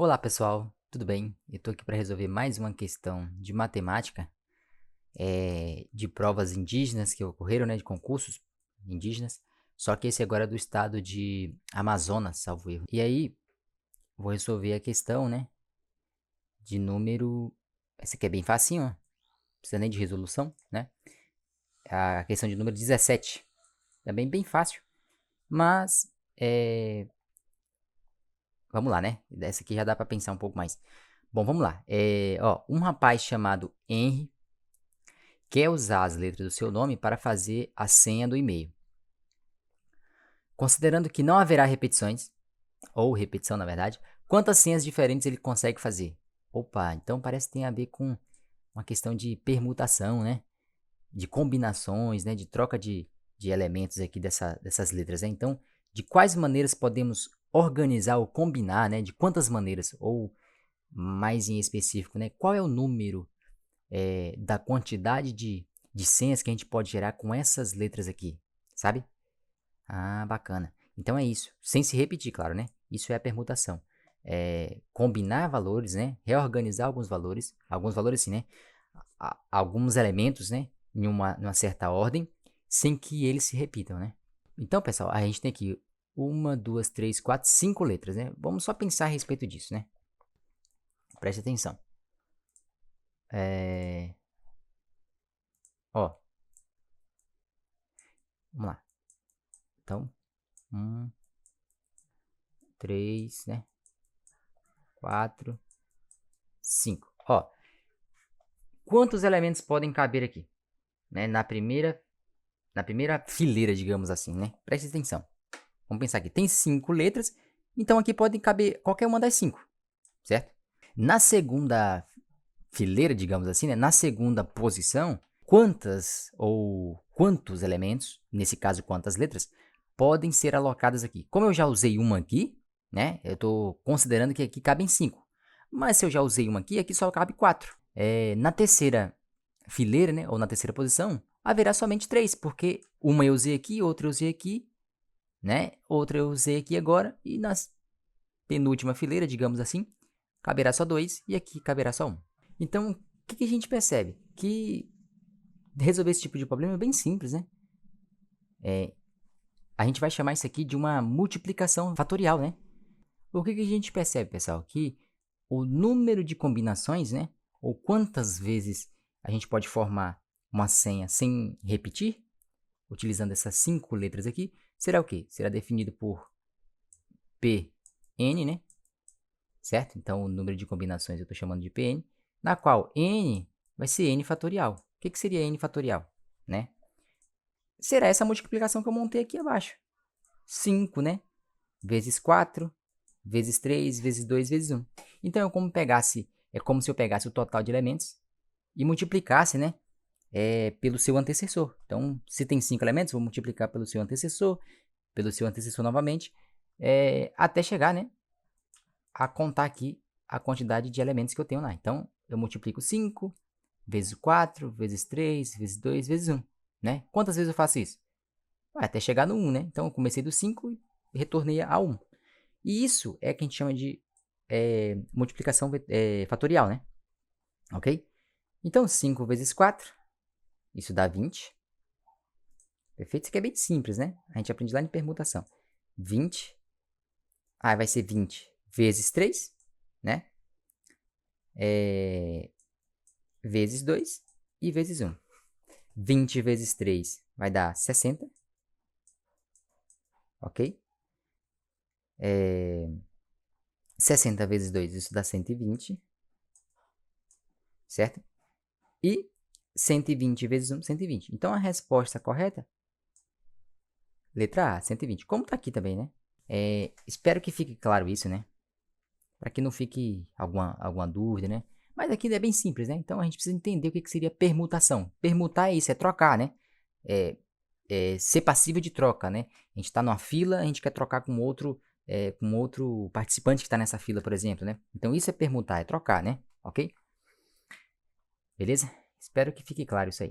Olá pessoal, tudo bem? Eu estou aqui para resolver mais uma questão de matemática, de provas indígenas que ocorreram, né, de concursos indígenas, só que esse agora é do estado de Amazonas, salvo erro. E aí, vou resolver a questão, né, de número, essa aqui é bem facinho, ó, não precisa nem de resolução, né, a questão de número 17, também bem fácil, mas, vamos lá, né, essa aqui já dá para pensar um pouco mais. Bom, vamos lá, um rapaz chamado Henry quer usar as letras do seu nome para fazer a senha do e-mail. Considerando que não haverá repetições, ou repetição na verdade, quantas senhas diferentes ele consegue fazer? Opa, então parece que tem a ver com uma questão de permutação, né? De combinações, né? De troca de elementos aqui dessas letras, né? Então, de quais maneiras podemos organizar ou combinar, né? De quantas maneiras, ou mais em específico, né? Qual é o número da quantidade de senhas que a gente pode gerar com essas letras aqui, sabe? Ah, bacana. Então é isso, sem se repetir, claro, né? Isso é a permutação. Combinar valores, né? Reorganizar alguns valores sim, né? Alguns elementos, né? Numa certa ordem, sem que eles se repitam, né? Então, pessoal, a gente tem aqui uma, duas, três, quatro, cinco letras, né? Vamos só pensar a respeito disso, né? Preste atenção. Ó, vamos lá. Então, um, três, né? Quatro, cinco. Ó, quantos elementos podem caber aqui, né? Na primeira fileira, digamos assim, né? Preste atenção. Vamos pensar aqui. Tem 5 letras, então aqui podem caber qualquer uma das 5, certo? Na segunda fileira, digamos assim, né? Na segunda posição, quantos elementos, nesse caso quantas letras, podem ser alocadas aqui? Como eu já usei uma aqui, né? Eu estou considerando que aqui cabem 5. Mas se eu já usei uma aqui só cabe 4. Na terceira fileira, né? Ou na terceira posição, haverá somente 3, porque uma eu usei aqui, outra eu usei aqui, né? Outra eu usei aqui agora, e na penúltima fileira, digamos assim, caberá só 2 e aqui caberá só 1. Então, o que a gente percebe? Que resolver esse tipo de problema é bem simples, né? A gente vai chamar isso aqui de uma multiplicação fatorial, né? O que a gente percebe, pessoal? Que o número de combinações, né? Ou quantas vezes a gente pode formar uma senha sem repetir, utilizando essas 5 letras aqui, será o quê? Será definido por Pn, né? Certo? Então, o número de combinações eu estou chamando de Pn, na qual n vai ser n fatorial. O que seria n fatorial? Né? Será essa multiplicação que eu montei aqui abaixo. 5, né? Vezes 4, vezes 3, vezes 2, vezes 1. Então, é como se eu pegasse o total de elementos e multiplicasse, né? Pelo seu antecessor. Então, se tem 5 elementos, vou multiplicar pelo seu antecessor novamente, até chegar, né? A contar aqui a quantidade de elementos que eu tenho lá. Então, eu multiplico 5 vezes 4, vezes 3, vezes 2, vezes 1. Né? Quantas vezes eu faço isso? Até chegar no 1, né? Então, eu comecei do 5 e retornei a 1. E isso é que a gente chama de multiplicação fatorial, né? Ok? Então, 5 vezes 4, isso dá 20. Perfeito? Isso aqui é bem simples, né? A gente aprende lá em permutação. 20. Vai ser 20 vezes 3, né? Vezes 2 e vezes 1. 20 vezes 3 vai dar 60. Ok? 60 vezes 2, isso dá 120. Certo? E 120 vezes 1, 120. Então, a resposta correta, letra A, 120. Como está aqui também, né? Espero que fique claro isso, né? Para que não fique alguma dúvida, né? Mas aqui é bem simples, né? Então, a gente precisa entender o que seria permutação. Permutar é isso, é trocar, né? Ser passível de troca, né? A gente está numa fila, a gente quer trocar com outro participante que está nessa fila, por exemplo, né? Então, isso é permutar, é trocar, né? Ok? Beleza? Espero que fique claro isso aí.